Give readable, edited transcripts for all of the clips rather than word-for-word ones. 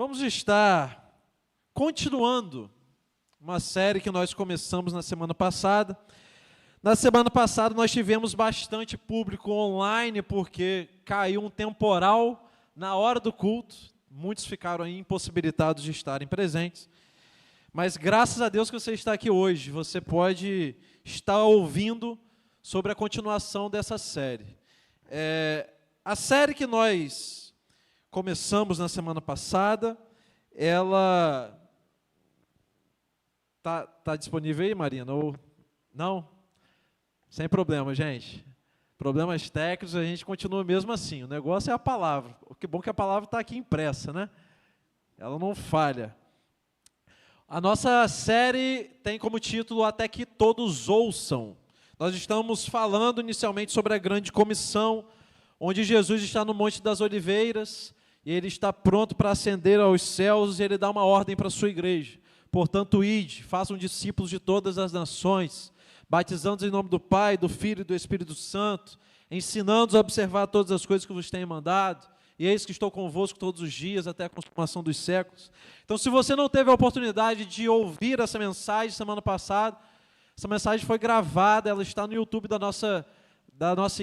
Vamos estar continuando uma série que nós começamos na semana passada. Na semana passada nós tivemos bastante público online, porque caiu um temporal na hora do culto. Muitos ficaram aí impossibilitados de estarem presentes. Mas graças a Deus que você está aqui hoje, você pode estar ouvindo sobre a continuação dessa série. A série que nós começamos na semana passada, ela tá disponível aí, Marina? Ou não? Sem problema, gente. Problemas técnicos, a gente continua mesmo assim. O negócio é a palavra. O que bom que a palavra está aqui impressa, né? Ela não falha. A nossa série tem como título Até que Todos Ouçam. Nós estamos falando inicialmente sobre a grande comissão, onde Jesus está no Monte das Oliveiras, e ele está pronto para ascender aos céus, e ele dá uma ordem para a sua igreja. Portanto, ide, façam discípulos de todas as nações, batizando-os em nome do Pai, do Filho e do Espírito Santo, ensinando-os a observar todas as coisas que vos tenho mandado, e eis que estou convosco todos os dias, até a consumação dos séculos. Então, se você não teve a oportunidade de ouvir essa mensagem semana passada, essa mensagem foi gravada, ela está no YouTube da nossa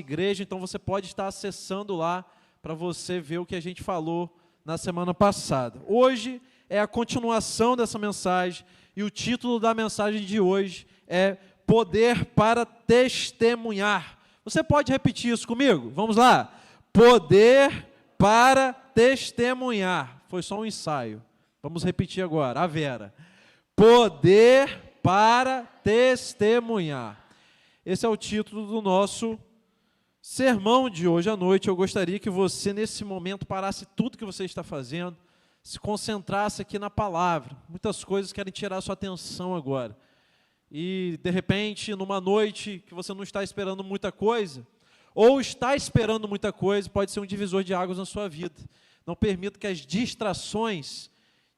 igreja, então você pode estar acessando lá, para você ver o que a gente falou na semana passada. Hoje é a continuação dessa mensagem, e o título da mensagem de hoje é Poder para Testemunhar. Você pode repetir isso comigo? Vamos lá. Poder para testemunhar. Foi só um ensaio. Vamos repetir agora. A Vera. Poder para testemunhar. Esse é o título do nosso sermão de hoje à noite. Eu gostaria que você, nesse momento, parasse tudo que você está fazendo, se concentrasse aqui na palavra. Muitas coisas querem tirar a sua atenção agora. E, de repente, numa noite que você não está esperando muita coisa, ou está esperando muita coisa, pode ser um divisor de águas na sua vida. Não permita que as distrações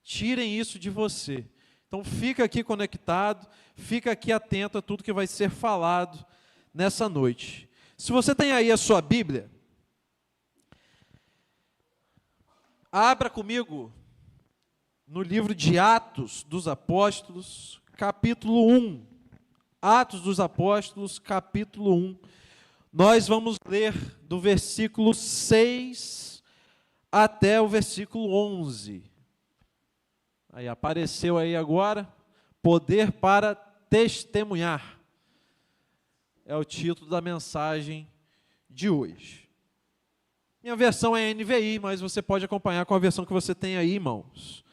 tirem isso de você. Então, fica aqui conectado, fica aqui atento a tudo que vai ser falado nessa noite. Se você tem aí a sua Bíblia, abra comigo no livro de Atos dos Apóstolos, capítulo 1. Atos dos Apóstolos, capítulo 1. Nós vamos ler do versículo 6 até o versículo 11. Aí apareceu aí agora, poder para testemunhar. É o título da mensagem de hoje. Minha versão é NVI, mas você pode acompanhar com a versão que você tem aí, irmãos.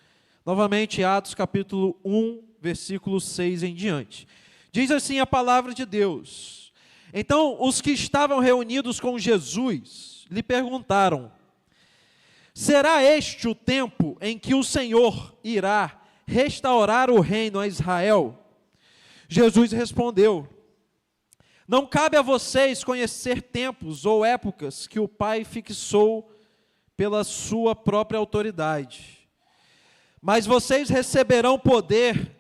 Novamente, Atos capítulo 1, versículo 6 em diante. Diz assim a palavra de Deus. Então, os que estavam reunidos com Jesus lhe perguntaram: será este o tempo em que o Senhor irá restaurar o reino a Israel? Jesus respondeu: não cabe a vocês conhecer tempos ou épocas que o Pai fixou pela sua própria autoridade. Mas vocês receberão poder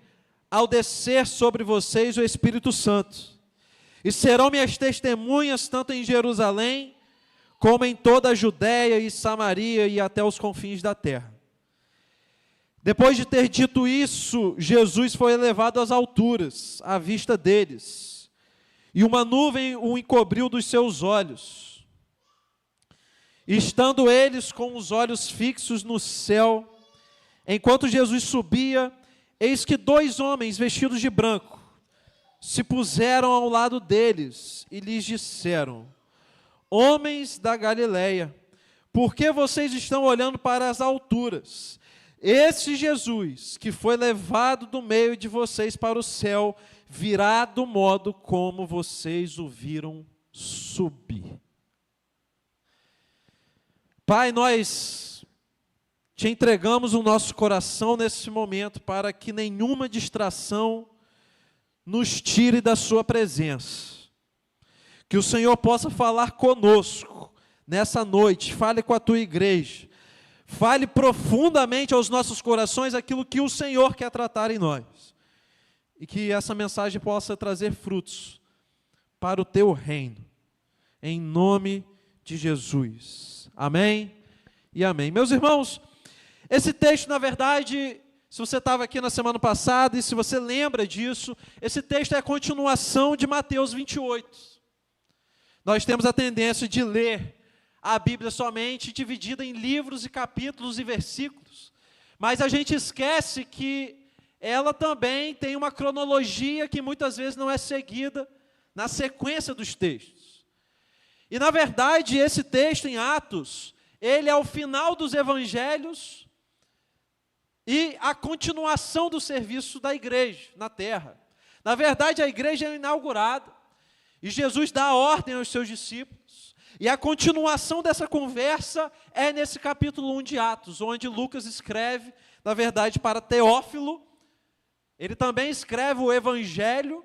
ao descer sobre vocês o Espírito Santo. E serão minhas testemunhas tanto em Jerusalém, como em toda a Judéia e Samaria e até os confins da terra. Depois de ter dito isso, Jesus foi elevado às alturas, à vista deles. E uma nuvem o encobriu dos seus olhos. Estando eles com os olhos fixos no céu, enquanto Jesus subia, eis que 2 homens vestidos de branco se puseram ao lado deles e lhes disseram: homens da Galileia, por que vocês estão olhando para as alturas? Esse Jesus, que foi levado do meio de vocês para o céu, virá do modo como vocês o viram subir. Pai, nós te entregamos o nosso coração nesse momento para que nenhuma distração nos tire da sua presença. Que o Senhor possa falar conosco nessa noite, fale com a tua igreja, fale profundamente aos nossos corações aquilo que o Senhor quer tratar em nós. E que essa mensagem possa trazer frutos para o teu reino, em nome de Jesus. Amém e amém. Meus irmãos, Esse texto, na verdade, se você estava aqui na semana passada e se você lembra disso, esse texto é a continuação de Mateus 28. Nós temos a tendência de ler a Bíblia somente dividida em livros e capítulos e versículos, mas a gente esquece que ela também tem uma cronologia que muitas vezes não é seguida na sequência dos textos. E, na verdade, esse texto em Atos, ele é o final dos evangelhos e a continuação do serviço da igreja na terra. Na verdade, a igreja é inaugurada e Jesus dá a ordem aos seus discípulos. E a continuação dessa conversa é nesse capítulo 1 de Atos, onde Lucas escreve, na verdade, para Teófilo. Ele também escreve o Evangelho,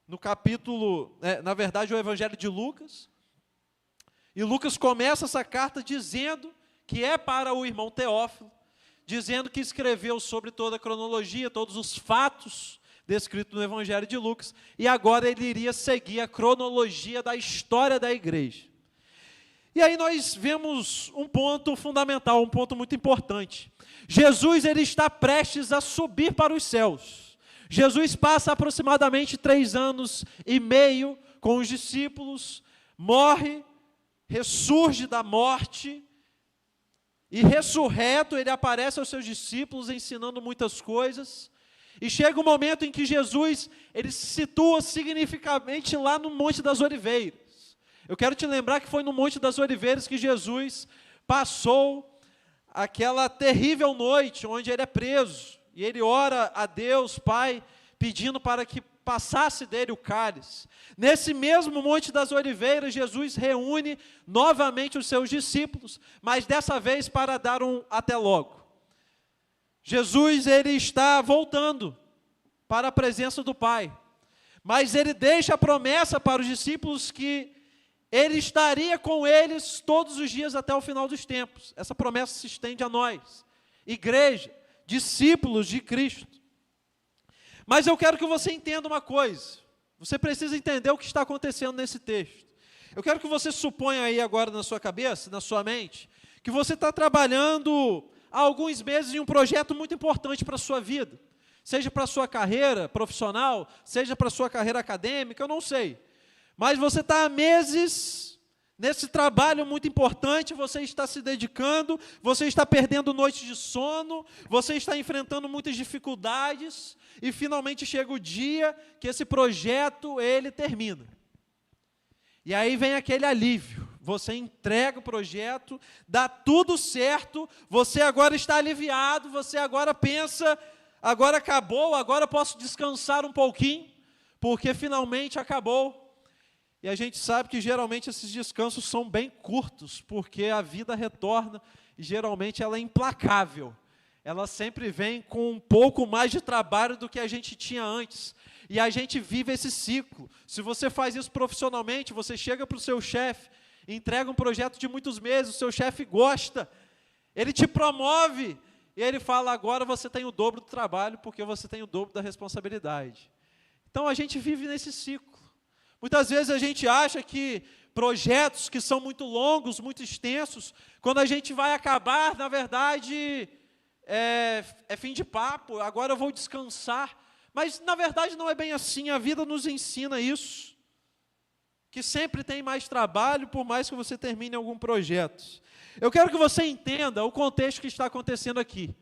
no capítulo, na verdade, o Evangelho de Lucas. E Lucas começa essa carta dizendo que é para o irmão Teófilo, dizendo que escreveu sobre toda a cronologia, todos os fatos descritos no Evangelho de Lucas, e agora ele iria seguir a cronologia da história da igreja. E aí nós vemos um ponto fundamental, um ponto muito importante. Jesus, ele está prestes a subir para os céus. Jesus passa aproximadamente 3 anos e meio com os discípulos, morre, ressurge da morte, e ressurreto, ele aparece aos seus discípulos ensinando muitas coisas, e chega um momento em que Jesus, ele se situa significativamente lá no Monte das Oliveiras. Eu quero te lembrar que foi no Monte das Oliveiras que Jesus passou aquela terrível noite, onde ele é preso, e ele ora a Deus, Pai, pedindo para que passasse dele o cálice. Nesse mesmo Monte das Oliveiras, Jesus reúne novamente os seus discípulos, mas dessa vez para dar um até logo. Jesus, ele está voltando para a presença do Pai, mas ele deixa a promessa para os discípulos que ele estaria com eles todos os dias até o final dos tempos. Essa promessa se estende a nós, igreja, discípulos de Cristo. Mas eu quero que você entenda uma coisa. Você precisa entender o que está acontecendo nesse texto. Eu quero que você suponha aí agora na sua cabeça, na sua mente, que você está trabalhando há alguns meses em um projeto muito importante para a sua vida. Seja para a sua carreira profissional, seja para a sua carreira acadêmica, eu não sei. Mas você está há meses nesse trabalho muito importante, você está se dedicando, você está perdendo noites de sono, você está enfrentando muitas dificuldades, e finalmente chega o dia que esse projeto, ele termina. E aí vem aquele alívio, você entrega o projeto, dá tudo certo, você agora está aliviado, você agora pensa, agora acabou, agora posso descansar um pouquinho, porque finalmente acabou. E a gente sabe que geralmente esses descansos são bem curtos, porque a vida retorna e geralmente ela é implacável. Ela sempre vem com um pouco mais de trabalho do que a gente tinha antes. E a gente vive esse ciclo. Se você faz isso profissionalmente, você chega para o seu chefe, entrega um projeto de muitos meses, o seu chefe gosta, ele te promove, e ele fala, agora você tem o dobro do trabalho, porque você tem o dobro da responsabilidade. Então a gente vive nesse ciclo. Muitas vezes a gente acha que projetos que são muito longos, muito extensos, quando a gente vai acabar, na verdade, é fim de papo, agora eu vou descansar. Mas, na verdade, não é bem assim, a vida nos ensina isso, que sempre tem mais trabalho, por mais que você termine algum projeto. Eu quero que você entenda o contexto que está acontecendo aqui.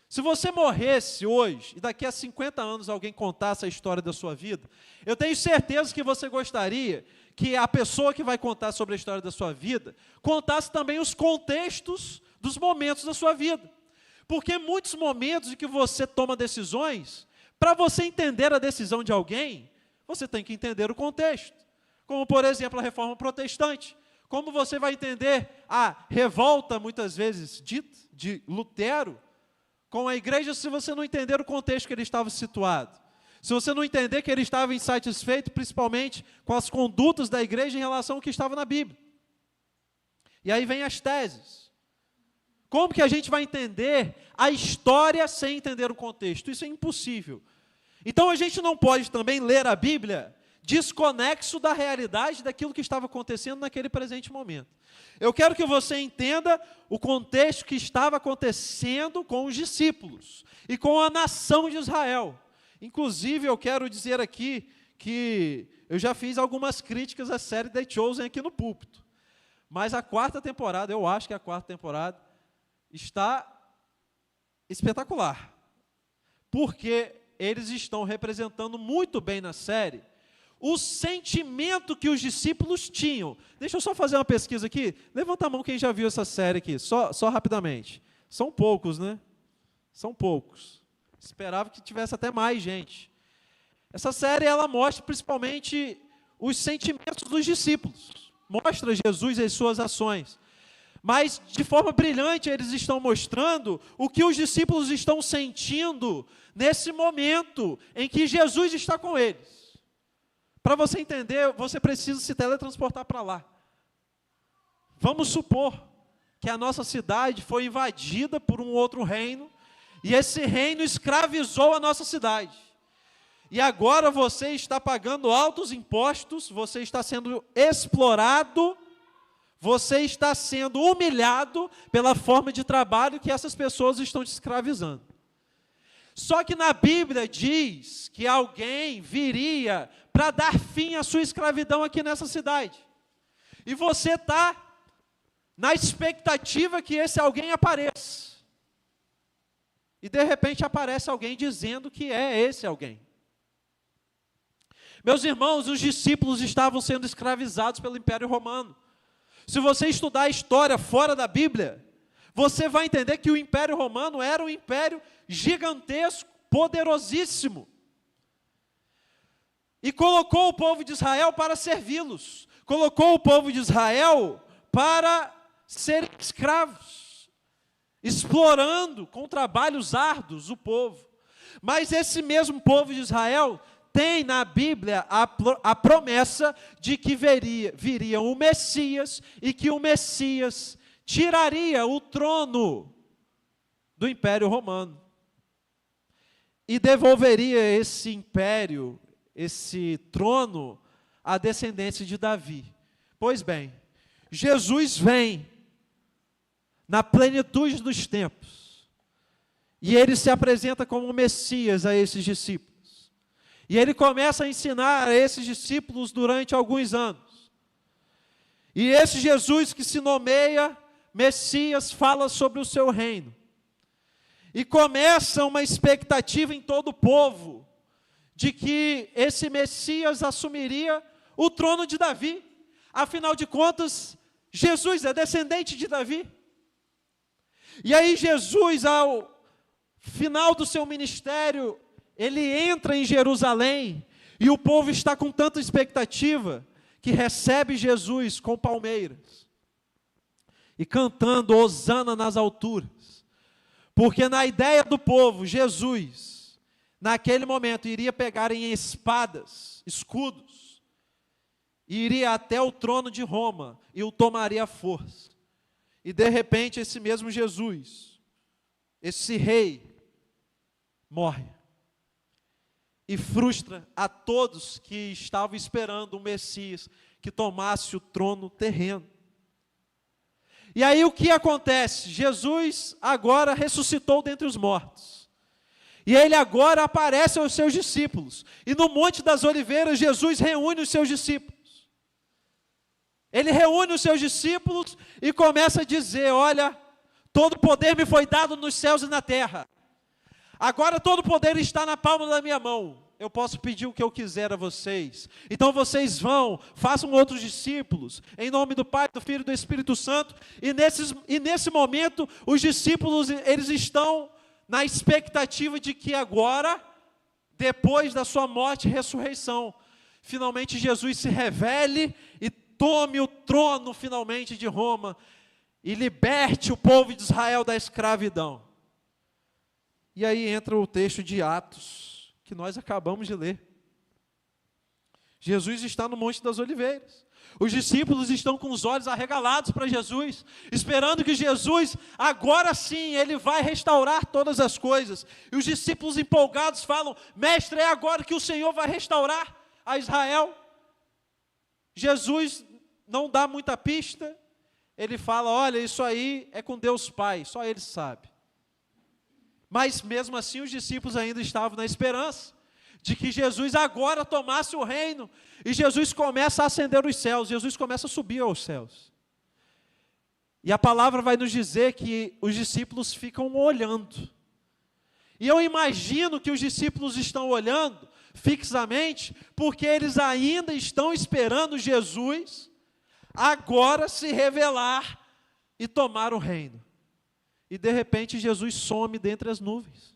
Se você morresse hoje, e daqui a 50 anos alguém contasse a história da sua vida, eu tenho certeza que você gostaria que a pessoa que vai contar sobre a história da sua vida, contasse também os contextos dos momentos da sua vida. Porque muitos momentos em que você toma decisões, para você entender a decisão de alguém, você tem que entender o contexto. Como, por exemplo, a reforma protestante. Como você vai entender a revolta, muitas vezes dita, de Lutero, com a igreja, se você não entender o contexto que ele estava situado. Se você não entender que ele estava insatisfeito, principalmente com as condutas da igreja em relação ao que estava na Bíblia. E aí vem as teses. Como que a gente vai entender a história sem entender o contexto? Isso é impossível. Então a gente não pode também ler a Bíblia desconexo da realidade daquilo que estava acontecendo naquele presente momento. Eu quero que você entenda o contexto que estava acontecendo com os discípulos e com a nação de Israel. Inclusive, eu quero dizer aqui que eu já fiz algumas críticas à série The Chosen aqui no púlpito. Mas a quarta temporada, eu acho que a quarta temporada, está espetacular. Porque eles estão representando muito bem na série o sentimento que os discípulos tinham. Deixa eu só fazer uma pesquisa aqui. Levanta a mão quem já viu essa série aqui, só rapidamente. São poucos, né? São poucos. Esperava que tivesse até mais gente. Essa série, ela mostra principalmente os sentimentos dos discípulos. Mostra Jesus e as suas ações. Mas, de forma brilhante, eles estão mostrando o que os discípulos estão sentindo nesse momento em que Jesus está com eles. Para você entender, você precisa se teletransportar para lá. Vamos supor que a nossa cidade foi invadida por um outro reino, e esse reino escravizou a nossa cidade. E agora você está pagando altos impostos, você está sendo explorado, você está sendo humilhado pela forma de trabalho que essas pessoas estão te escravizando. Só que na Bíblia diz que alguém viria para dar fim à sua escravidão aqui nessa cidade. E você está na expectativa que esse alguém apareça. E de repente aparece alguém dizendo que é esse alguém. Meus irmãos, os discípulos estavam sendo escravizados pelo Império Romano. Se você estudar a história fora da Bíblia, você vai entender que o Império Romano era um império gigantesco, poderosíssimo. E colocou o povo de Israel para servi-los. Colocou o povo de Israel para serem escravos, explorando com trabalhos árduos o povo. Mas esse mesmo povo de Israel tem na Bíblia a promessa de que viria o Messias e que o Messias tiraria o trono do Império Romano e devolveria esse império, esse trono, à descendência de Davi. Pois bem, Jesus vem na plenitude dos tempos e ele se apresenta como o Messias a esses discípulos. E ele começa a ensinar a esses discípulos durante alguns anos. E esse Jesus que se nomeia Messias fala sobre o seu reino. E começa uma expectativa em todo o povo de que esse Messias assumiria o trono de Davi. Afinal de contas, Jesus é descendente de Davi. E aí Jesus, ao final do seu ministério, ele entra em Jerusalém e o povo está com tanta expectativa que recebe Jesus com palmeiras e cantando Hosana nas alturas, porque na ideia do povo, Jesus, naquele momento, iria pegar em espadas, escudos, e iria até o trono de Roma e o tomaria à força. E de repente esse mesmo Jesus, esse rei, morre. E frustra a todos que estavam esperando um Messias que tomasse o trono terreno. E aí o que acontece? Jesus agora ressuscitou dentre os mortos. E ele agora aparece aos seus discípulos. E no Monte das Oliveiras, Jesus reúne os seus discípulos. Ele reúne os seus discípulos e começa a dizer: olha, todo poder me foi dado nos céus e na terra. Agora todo poder está na palma da minha mão. Eu posso pedir o que eu quiser a vocês. Então vocês vão, façam outros discípulos, em nome do Pai, do Filho e do Espírito Santo. E nesse momento, os discípulos, eles estão na expectativa de que agora, depois da sua morte e ressurreição, finalmente Jesus se revele e tome o trono finalmente de Roma e liberte o povo de Israel da escravidão. E aí entra o texto de Atos, que nós acabamos de ler. Jesus está no Monte das Oliveiras. Os discípulos estão com os olhos arregalados para Jesus, esperando que Jesus, agora sim, ele vai restaurar todas as coisas. E os discípulos empolgados falam: mestre, é agora que o Senhor vai restaurar a Israel. Jesus não dá muita pista, ele fala, olha, isso aí é com Deus Pai, só Ele sabe. Mas mesmo assim os discípulos ainda estavam na esperança de que Jesus agora tomasse o reino, e Jesus começa a ascender os céus, Jesus começa a subir aos céus. E a palavra vai nos dizer que os discípulos ficam olhando. E eu imagino que os discípulos estão olhando fixamente, porque eles ainda estão esperando Jesus agora se revelar e tomar o reino. E de repente Jesus some dentre as nuvens.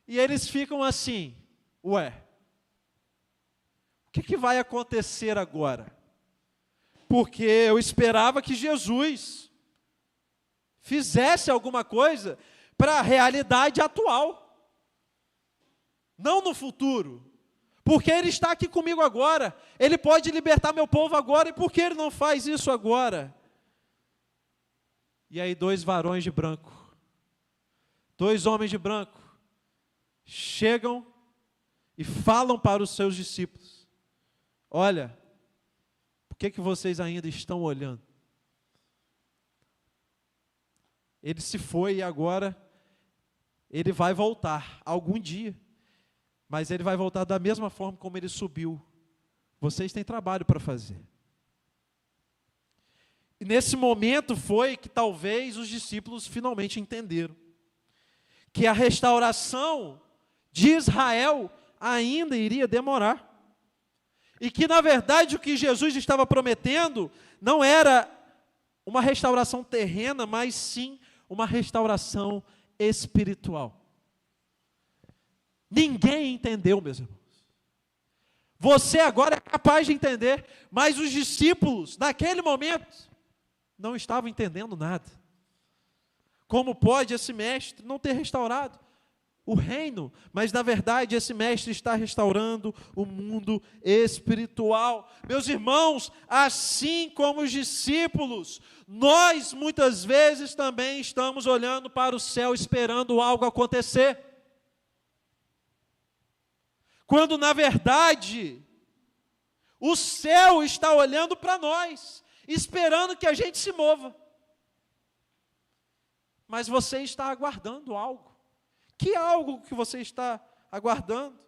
E eles ficam assim, ué, o que vai acontecer agora? Porque eu esperava que Jesus fizesse alguma coisa para a realidade atual, não no futuro, porque Ele está aqui comigo agora, Ele pode libertar meu povo agora, e por que Ele não faz isso agora? E aí 2 varões de branco, 2 homens de branco, chegam e falam para os seus discípulos, olha, por que vocês ainda estão olhando? Ele se foi e agora ele vai voltar algum dia, mas ele vai voltar da mesma forma como ele subiu. Vocês têm trabalho para fazer. E nesse momento foi que talvez os discípulos finalmente entenderam que a restauração de Israel ainda iria demorar. E que, na verdade, o que Jesus estava prometendo não era uma restauração terrena, mas sim uma restauração espiritual. Ninguém entendeu, meus irmãos. Você agora é capaz de entender, mas os discípulos, naquele momento, não estavam entendendo nada. Como pode esse mestre não ter restaurado o reino? Mas na verdade esse mestre está restaurando o mundo espiritual. Meus irmãos, assim como os discípulos, nós muitas vezes também estamos olhando para o céu esperando algo acontecer, quando na verdade o céu está olhando para nós, esperando que a gente se mova. Mas você está aguardando algo. Que algo que você está aguardando?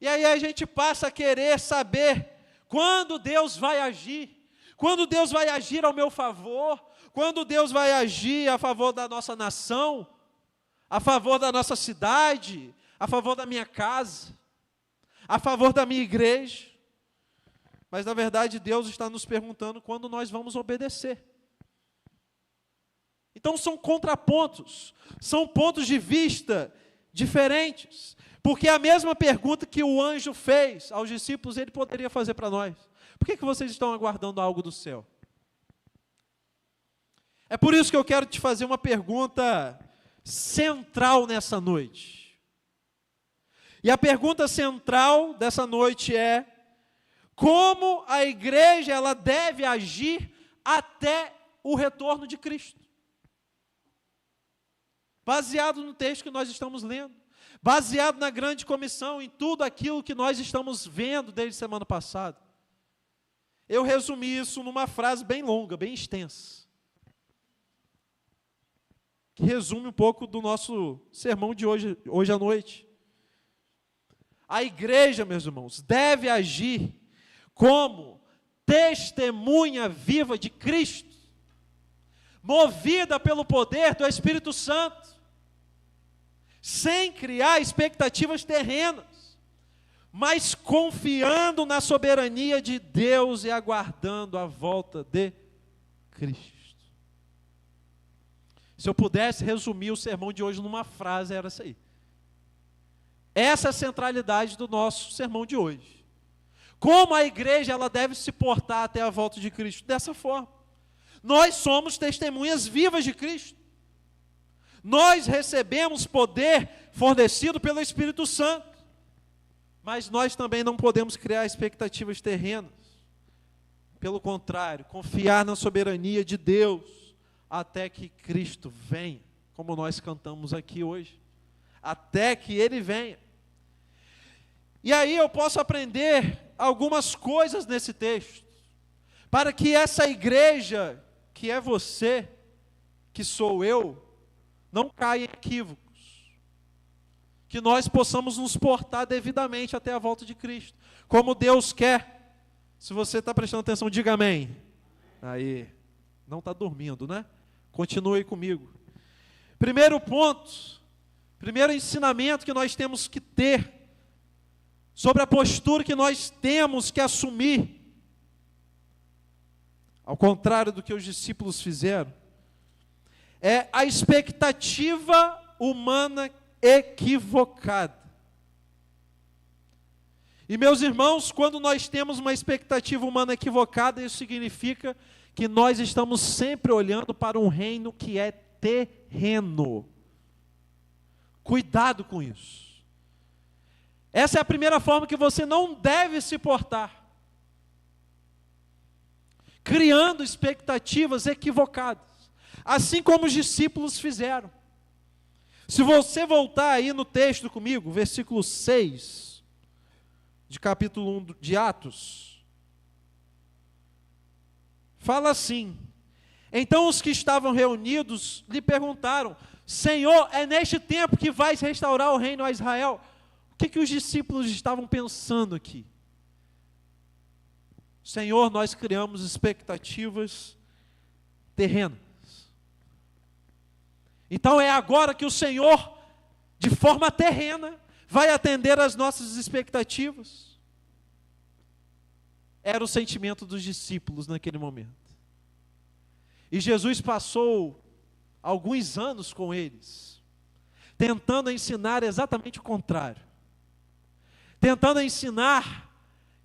E aí a gente passa a querer saber quando Deus vai agir, quando Deus vai agir ao meu favor, quando Deus vai agir a favor da nossa nação, a favor da nossa cidade, a favor da minha casa, a favor da minha igreja. Mas na verdade Deus está nos perguntando quando nós vamos obedecer. Então são contrapontos, são pontos de vista diferentes, porque a mesma pergunta que o anjo fez aos discípulos, ele poderia fazer para nós. Por que vocês estão aguardando algo do céu? É por isso que eu quero te fazer uma pergunta central nessa noite. E a pergunta central dessa noite é: como a igreja ela deve agir até o retorno de Cristo? Baseado no texto que nós estamos lendo, baseado na grande comissão, em tudo aquilo que nós estamos vendo desde semana passada. Eu resumi isso numa frase bem longa, bem extensa, que resume um pouco do nosso sermão de hoje à noite. A igreja, meus irmãos, deve agir como testemunha viva de Cristo, movida pelo poder do Espírito Santo, sem criar expectativas terrenas, mas confiando na soberania de Deus e aguardando a volta de Cristo. Se eu pudesse resumir o sermão de hoje numa frase, era essa aí. Essa é a centralidade do nosso sermão de hoje. Como a igreja ela deve se portar até a volta de Cristo? Dessa forma. Nós somos testemunhas vivas de Cristo. Nós recebemos poder fornecido pelo Espírito Santo. Mas nós também não podemos criar expectativas terrenas. Pelo contrário, confiar na soberania de Deus até que Cristo venha, como nós cantamos aqui hoje. Até que Ele venha. E aí eu posso aprender algumas coisas nesse texto, para que essa igreja, que é você, que sou eu, não caia em equívocos, que nós possamos nos portar devidamente até a volta de Cristo, como Deus quer. Se você está prestando atenção, diga amém. Aí, não está dormindo, né? Continue comigo. Primeiro ponto, primeiro ensinamento que nós temos que ter, sobre a postura que nós temos que assumir, ao contrário do que os discípulos fizeram, é a expectativa humana equivocada. E meus irmãos, quando nós temos uma expectativa humana equivocada, isso significa que nós estamos sempre olhando para um reino que é terreno. Cuidado com isso. Essa é a primeira forma que você não deve se portar, criando expectativas equivocadas, assim como os discípulos fizeram. Se você voltar aí no texto comigo, versículo 6, de capítulo 1 de Atos, fala assim: então os que estavam reunidos lhe perguntaram: Senhor, é neste tempo que vais restaurar o reino a Israel? O que os discípulos estavam pensando aqui? Senhor, nós criamos expectativas terrenas. Então é agora que o Senhor, de forma terrena, vai atender às nossas expectativas. Era o sentimento dos discípulos naquele momento. E Jesus passou alguns anos com eles, tentando ensinar exatamente o contrário. Tentando ensinar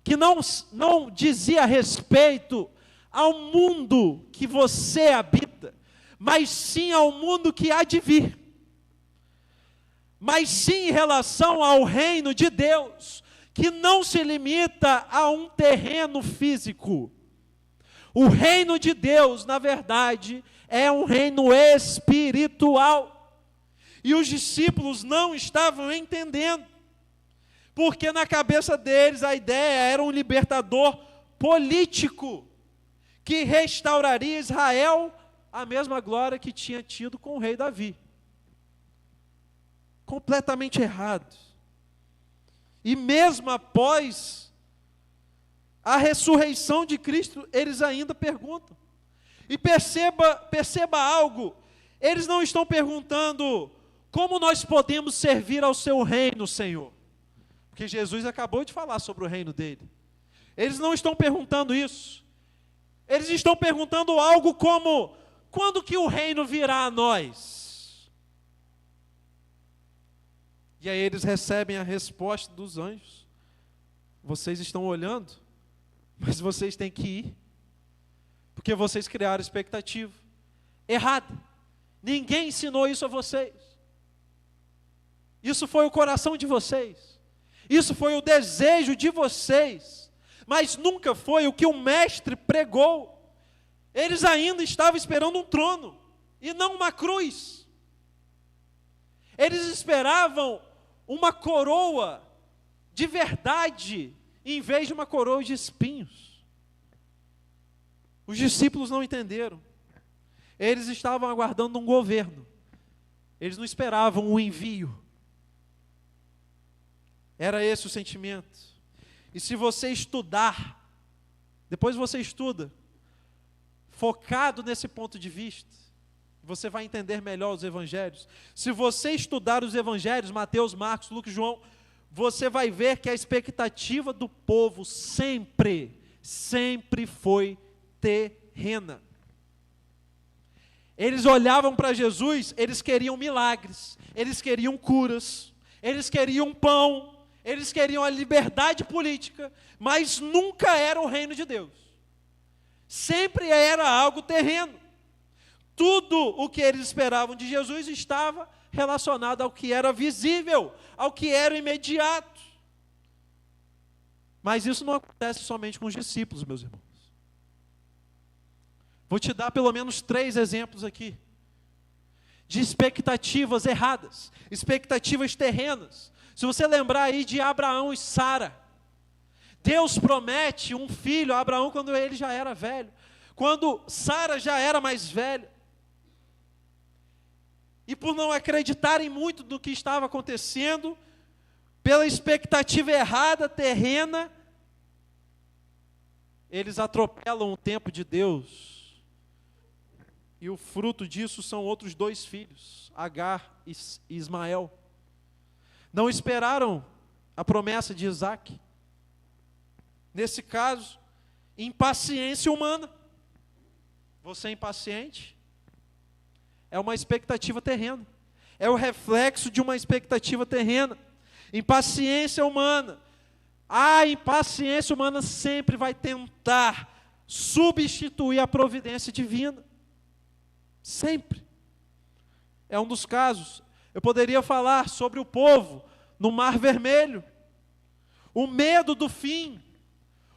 que não dizia respeito ao mundo que você habita, mas sim ao mundo que há de vir. Mas sim em relação ao reino de Deus, que não se limita a um terreno físico. O reino de Deus, na verdade, é um reino espiritual. E os discípulos não estavam entendendo, porque na cabeça deles a ideia era um libertador político, que restauraria Israel a mesma glória que tinha tido com o rei Davi. Completamente errado. E mesmo após a ressurreição de Cristo, eles ainda perguntam. E perceba algo, eles não estão perguntando: como nós podemos servir ao seu reino, Senhor? Porque Jesus acabou de falar sobre o reino dele. Eles não estão perguntando isso. Eles estão perguntando algo como: quando que o reino virá a nós? E aí eles recebem a resposta dos anjos: vocês estão olhando, mas vocês têm que ir, porque vocês criaram expectativa errada. Ninguém ensinou isso a vocês. Isso foi o coração de vocês. Isso foi o desejo de vocês, mas nunca foi o que o mestre pregou. Eles ainda estavam esperando um trono, e não uma cruz. Eles esperavam uma coroa de verdade, em vez de uma coroa de espinhos. Os discípulos não entenderam. Eles estavam aguardando um governo. Eles não esperavam um envio. Era esse o sentimento. E se você estudar, depois você estuda, focado nesse ponto de vista, você vai entender melhor os evangelhos. Se você estudar os evangelhos, Mateus, Marcos, Lucas e João, você vai ver que a expectativa do povo sempre foi terrena. Eles olhavam para Jesus, eles queriam milagres, eles queriam curas, eles queriam pão, eles queriam a liberdade política, mas nunca era o reino de Deus. Sempre era algo terreno. Tudo o que eles esperavam de Jesus estava relacionado ao que era visível, ao que era imediato. Mas isso não acontece somente com os discípulos, meus irmãos. Vou te dar pelo menos 3 exemplos aqui, de expectativas erradas, expectativas terrenas, Se você lembrar aí de Abraão e Sara, Deus promete um filho a Abraão quando ele já era velho, quando Sara já era mais velha. E por não acreditarem muito no que estava acontecendo, pela expectativa errada, terrena, eles atropelam o tempo de Deus. E o fruto disso são outros 2 filhos, Agar e Ismael. Não esperaram a promessa de Isaac. Nesse caso, impaciência humana. Você é impaciente? É uma expectativa terrena. É o reflexo de uma expectativa terrena. Impaciência humana. A impaciência humana sempre vai tentar substituir a providência divina. Sempre. É um dos casos. Eu poderia falar sobre o povo no Mar Vermelho. O medo do fim.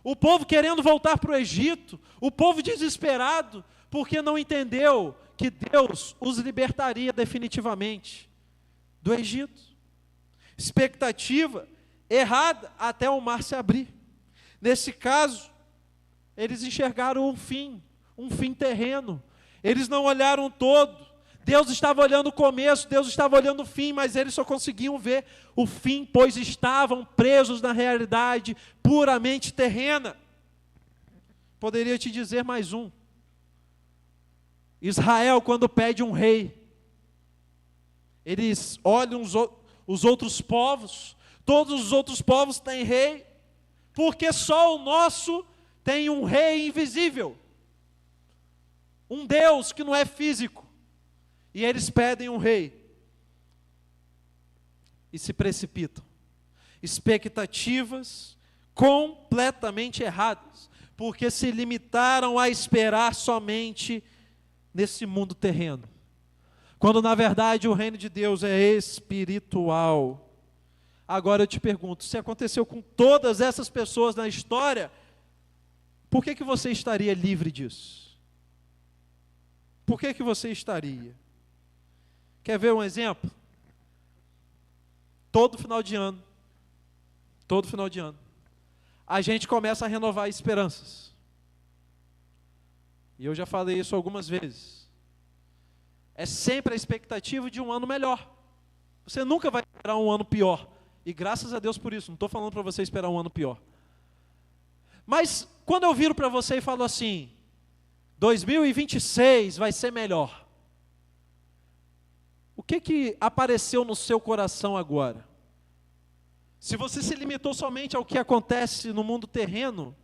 O povo querendo voltar para o Egito. O povo desesperado, porque não entendeu que Deus os libertaria definitivamente do Egito. Expectativa errada até o mar se abrir. Nesse caso, eles enxergaram um fim terreno. Eles não olharam o todo. Deus estava olhando o começo, Deus estava olhando o fim, mas eles só conseguiam ver o fim, pois estavam presos na realidade puramente terrena. Poderia te dizer mais um. Israel, quando pede um rei, eles olham os outros povos, todos os outros povos têm rei, porque só o nosso tem um rei invisível, um Deus que não é físico, e eles pedem um rei, e se precipitam, expectativas completamente erradas, porque se limitaram a esperar somente nesse mundo terreno, quando na verdade o reino de Deus é espiritual. Agora eu te pergunto, se aconteceu com todas essas pessoas na história, por que você estaria livre disso? Por que você estaria? Quer ver um exemplo? Todo final de ano, a gente começa a renovar esperanças. E eu já falei isso algumas vezes. É sempre a expectativa de um ano melhor. Você nunca vai esperar um ano pior. E graças a Deus por isso, não estou falando para você esperar um ano pior. Mas quando eu viro para você e falo assim, 2026 vai ser melhor. O que apareceu no seu coração agora? Se você se limitou somente ao que acontece no mundo terreno,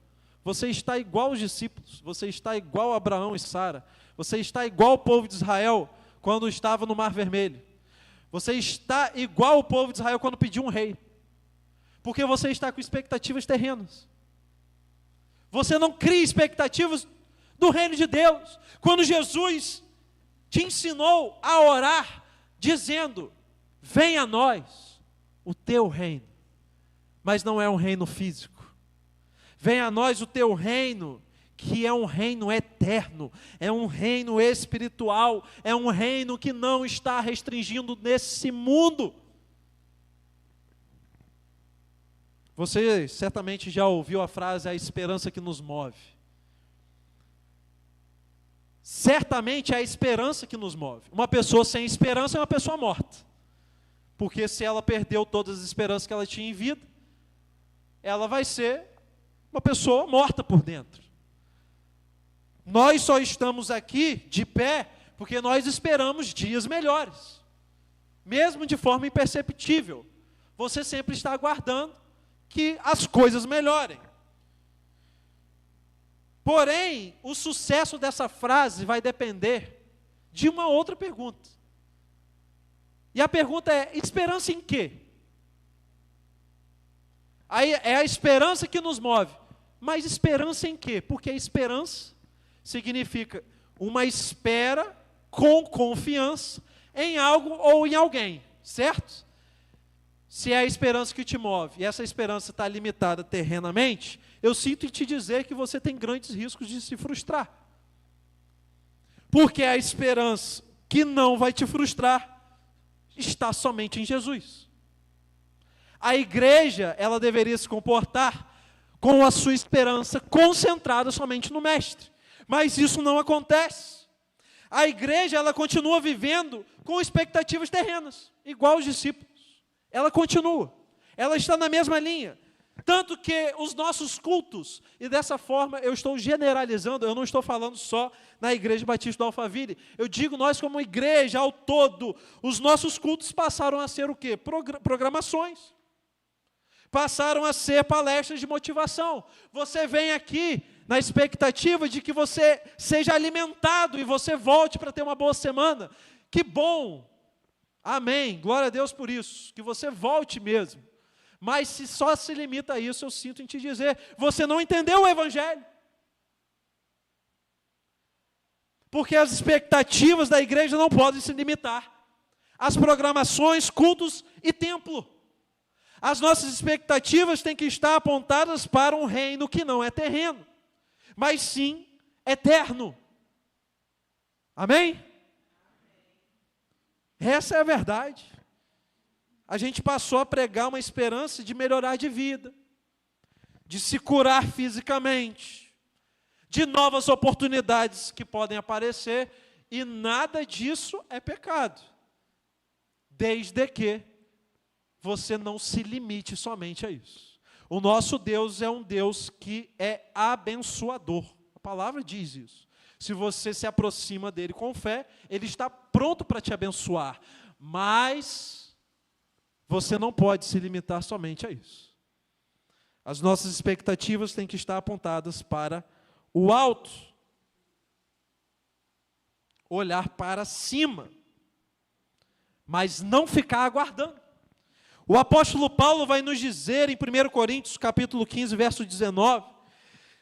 você está igual aos discípulos, você está igual a Abraão e Sara, você está igual ao povo de Israel quando estava no Mar Vermelho. Você está igual ao povo de Israel quando pediu um rei, porque você está com expectativas terrenas. Você não cria expectativas do reino de Deus. Quando Jesus te ensinou a orar, dizendo, venha a nós o teu reino, mas não é um reino físico. Venha a nós o teu reino, que é um reino eterno, é um reino espiritual, é um reino que não está restringindo nesse mundo. Você certamente já ouviu a frase, a esperança que nos move. Certamente é a esperança que nos move. Uma pessoa sem esperança é uma pessoa morta. Porque se ela perdeu todas as esperanças que ela tinha em vida, ela vai ser uma pessoa morta por dentro. Nós só estamos aqui de pé porque nós esperamos dias melhores. Mesmo de forma imperceptível. Você sempre está aguardando que as coisas melhorem. Porém, o sucesso dessa frase vai depender de uma outra pergunta. E a pergunta é, esperança em quê? Aí é a esperança que nos move. Mas esperança em quê? Porque esperança significa uma espera com confiança em algo ou em alguém, certo? Se é a esperança que te move, e essa esperança está limitada terrenamente, eu sinto em te dizer que você tem grandes riscos de se frustrar. Porque a esperança que não vai te frustrar está somente em Jesus. A igreja, ela deveria se comportar com a sua esperança concentrada somente no Mestre. Mas isso não acontece. A igreja, ela continua vivendo com expectativas terrenas, igual os discípulos. Ela continua. Ela está na mesma linha. Tanto que os nossos cultos, e dessa forma eu estou generalizando, eu não estou falando só na Igreja Batista do Alphaville, eu digo nós como igreja ao todo, os nossos cultos passaram a ser o quê? Programações. Passaram a ser palestras de motivação. Você vem aqui na expectativa de que você seja alimentado e você volte para ter uma boa semana. Que bom! Amém, glória a Deus por isso, que você volte mesmo. Mas se só se limita a isso, eu sinto em te dizer, você não entendeu o Evangelho. Porque as expectativas da igreja não podem se limitar às programações, cultos e templo. As nossas expectativas têm que estar apontadas para um reino que não é terreno, mas sim eterno. Amém? Essa é a verdade. A gente passou a pregar uma esperança de melhorar de vida, de se curar fisicamente, de novas oportunidades que podem aparecer, e nada disso é pecado, desde que você não se limite somente a isso. O nosso Deus é um Deus que é abençoador, a palavra diz isso. Se você se aproxima dele com fé, ele está pronto para te abençoar, mas você não pode se limitar somente a isso. As nossas expectativas têm que estar apontadas para o alto. Olhar para cima. Mas não ficar aguardando. O apóstolo Paulo vai nos dizer em 1 Coríntios, capítulo 15, verso 19,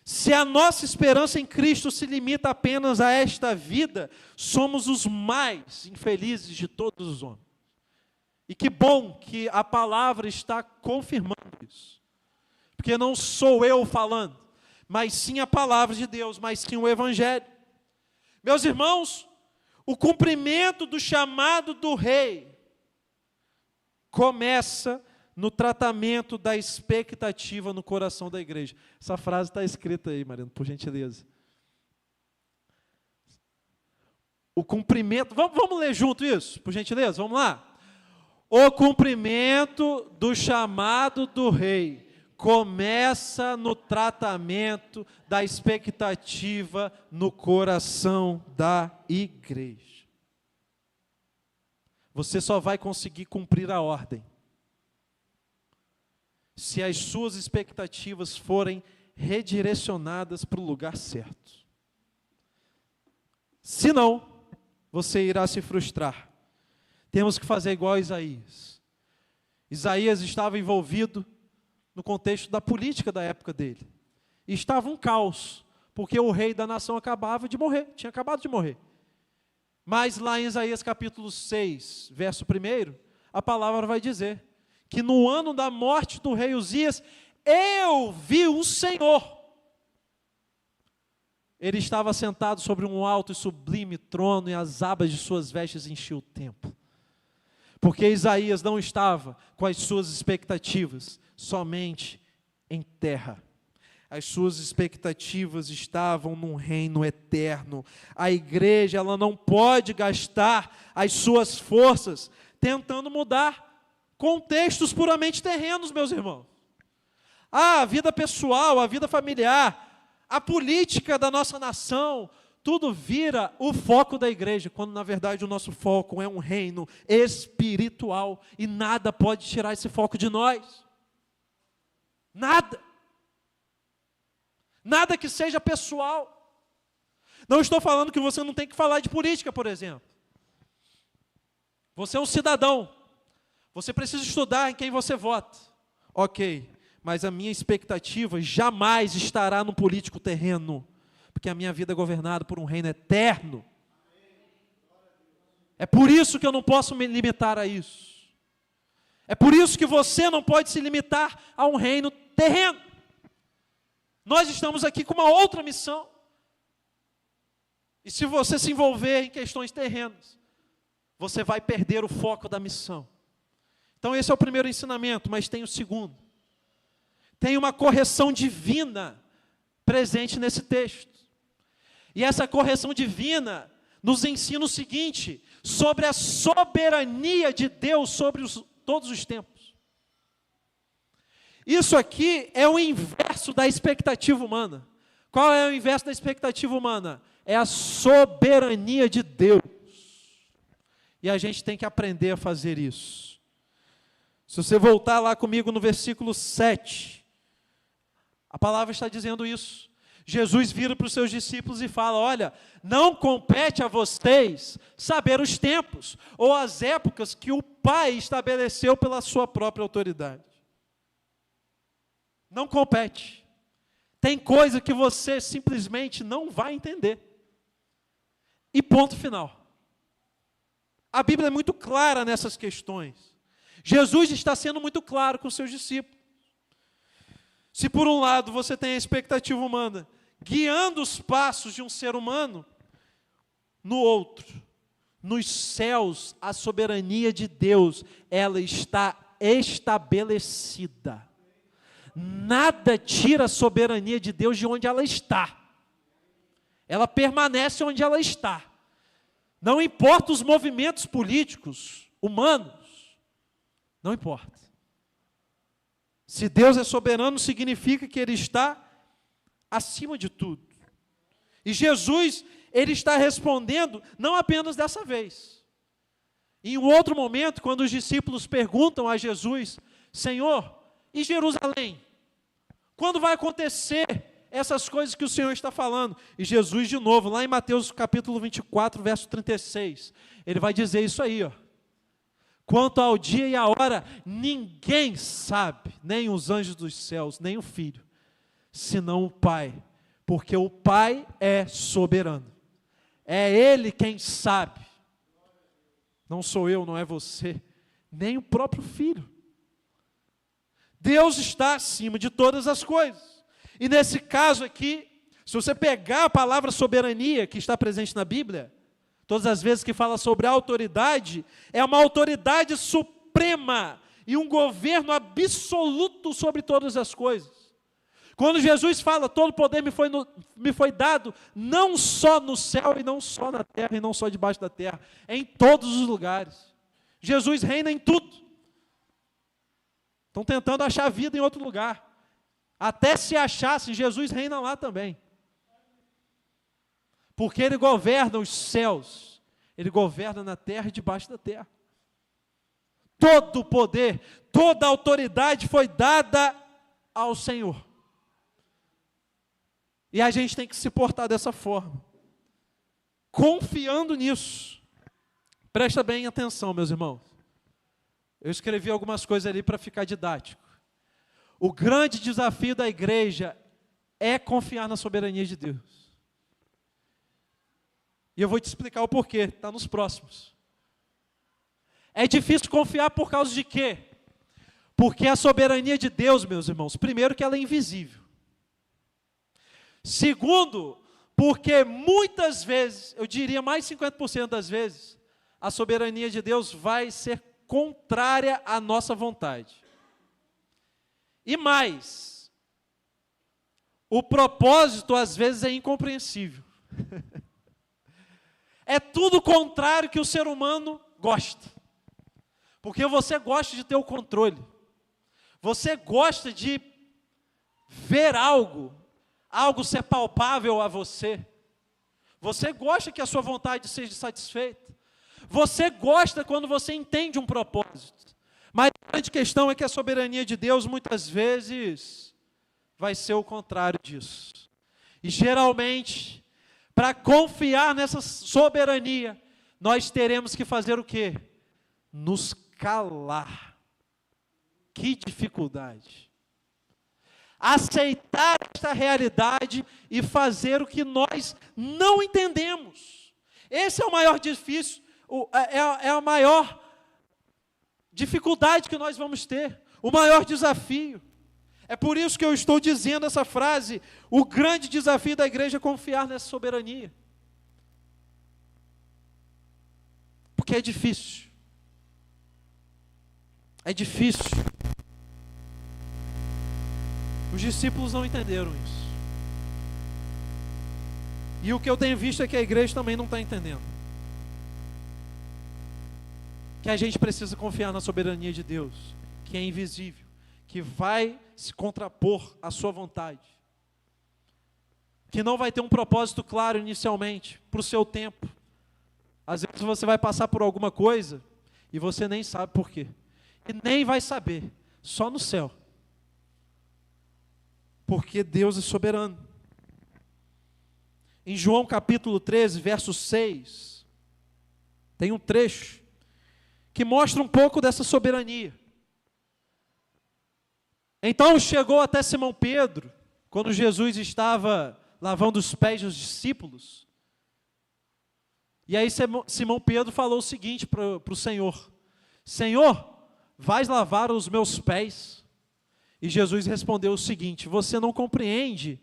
se a nossa esperança em Cristo se limita apenas a esta vida, somos os mais infelizes de todos os homens. E que bom que a palavra está confirmando isso. Porque não sou eu falando, mas sim a palavra de Deus, mas sim o Evangelho. Meus irmãos, o cumprimento do chamado do rei começa no tratamento da expectativa no coração da igreja. Essa frase está escrita aí, Mariana, por gentileza. O cumprimento, vamos ler junto isso, por gentileza, vamos lá. O cumprimento do chamado do rei começa no tratamento da expectativa no coração da igreja. Você só vai conseguir cumprir a ordem se as suas expectativas forem redirecionadas para o lugar certo. Se não, você irá se frustrar. Temos que fazer igual a Isaías. Isaías estava envolvido no contexto da política da época dele. E estava um caos, porque o rei da nação acabava de morrer, tinha acabado de morrer. Mas lá em Isaías capítulo 6, verso 1, a palavra vai dizer que no ano da morte do rei Uzias, eu vi o Senhor. Ele estava sentado sobre um alto e sublime trono, e as abas de suas vestes enchiam o templo. Porque Isaías não estava com as suas expectativas somente em terra. As suas expectativas estavam num reino eterno. A igreja, ela não pode gastar as suas forças tentando mudar contextos puramente terrenos, meus irmãos. A vida pessoal, a vida familiar, a política da nossa nação, tudo vira o foco da igreja, quando na verdade o nosso foco é um reino espiritual, e nada pode tirar esse foco de nós. Nada. Nada que seja pessoal. Não estou falando que você não tem que falar de política, por exemplo. Você é um cidadão. Você precisa estudar em quem você vota. Ok, mas a minha expectativa jamais estará no político terreno, porque a minha vida é governada por um reino eterno. É por isso que eu não posso me limitar a isso. É por isso que você não pode se limitar a um reino terreno. Nós estamos aqui com uma outra missão. E se você se envolver em questões terrenas, você vai perder o foco da missão. Então esse é o primeiro ensinamento, mas tem o segundo. Tem uma correção divina presente nesse texto. E essa correção divina nos ensina o seguinte, sobre a soberania de Deus sobre todos os tempos. Isso aqui é o inverso da expectativa humana. Qual é o inverso da expectativa humana? É a soberania de Deus. E a gente tem que aprender a fazer isso. Se você voltar lá comigo no versículo 7, a palavra está dizendo isso. Jesus vira para os seus discípulos e fala, olha, não compete a vocês saber os tempos ou as épocas que o Pai estabeleceu pela sua própria autoridade. Não compete. Tem coisa que você simplesmente não vai entender. E ponto final. A Bíblia é muito clara nessas questões. Jesus está sendo muito claro com os seus discípulos. Se por um lado você tem a expectativa humana guiando os passos de um ser humano, no outro, nos céus, a soberania de Deus, ela está estabelecida. Nada tira a soberania de Deus de onde ela está. Ela permanece onde ela está. Não importa os movimentos políticos, humanos, não importa. Se Deus é soberano, significa que Ele está acima de tudo. E Jesus, Ele está respondendo, não apenas dessa vez. Em um outro momento, quando os discípulos perguntam a Jesus, Senhor, e Jerusalém? Quando vai acontecer essas coisas que o Senhor está falando? E Jesus, de novo, lá em Mateus capítulo 24, verso 36, Ele vai dizer isso aí, ó. Quanto ao dia e à hora, ninguém sabe, nem os anjos dos céus, nem o Filho, senão o Pai, porque o Pai é soberano. É Ele quem sabe. Não sou eu, não é você, nem o próprio Filho. Deus está acima de todas as coisas. E nesse caso aqui, se você pegar a palavra soberania que está presente na Bíblia, todas as vezes que fala sobre autoridade, é uma autoridade suprema e um governo absoluto sobre todas as coisas. Quando Jesus fala, todo poder me foi dado, não só no céu e não só na terra e não só debaixo da terra, é em todos os lugares. Jesus reina em tudo. Estão tentando achar vida em outro lugar. Até se achassem, Jesus reina lá também. Porque Ele governa os céus, Ele governa na terra e debaixo da terra. Todo o poder, toda a autoridade foi dada ao Senhor. E a gente tem que se portar dessa forma, confiando nisso. Presta bem atenção, meus irmãos. Eu escrevi algumas coisas ali para ficar didático. O grande desafio da igreja é confiar na soberania de Deus. E eu vou te explicar o porquê, está nos próximos. É difícil confiar por causa de quê? Porque a soberania de Deus, meus irmãos, primeiro que ela é invisível. Segundo, porque muitas vezes, eu diria mais de 50% das vezes, a soberania de Deus vai ser contrária à nossa vontade. E mais, o propósito às vezes é incompreensível. É tudo o contrário que o ser humano gosta. Porque você gosta de ter o controle. Você gosta de ver algo ser palpável a você. Você gosta que a sua vontade seja satisfeita. Você gosta quando você entende um propósito. Mas a grande questão é que a soberania de Deus muitas vezes vai ser o contrário disso. E geralmente, para confiar nessa soberania, nós teremos que fazer o quê? Nos calar. Que dificuldade. Aceitar esta realidade e fazer o que nós não entendemos. Esse é o maior difícil, é a maior dificuldade que nós vamos ter, o maior desafio. É por isso que eu estou dizendo essa frase, o grande desafio da igreja é confiar nessa soberania. Porque é difícil. É difícil. Os discípulos não entenderam isso. E o que eu tenho visto é que a igreja também não está entendendo. Que a gente precisa confiar na soberania de Deus, que é invisível, que vai se contrapor à sua vontade, que não vai ter um propósito claro inicialmente, para o seu tempo. Às vezes você vai passar por alguma coisa, e você nem sabe por quê, e nem vai saber, só no céu, porque Deus é soberano. Em João capítulo 13, verso 6, tem um trecho que mostra um pouco dessa soberania. Então chegou até Simão Pedro, quando Jesus estava lavando os pés dos discípulos, e aí Simão Pedro falou o seguinte para o Senhor: Senhor, vais lavar os meus pés? E Jesus respondeu o seguinte: você não compreende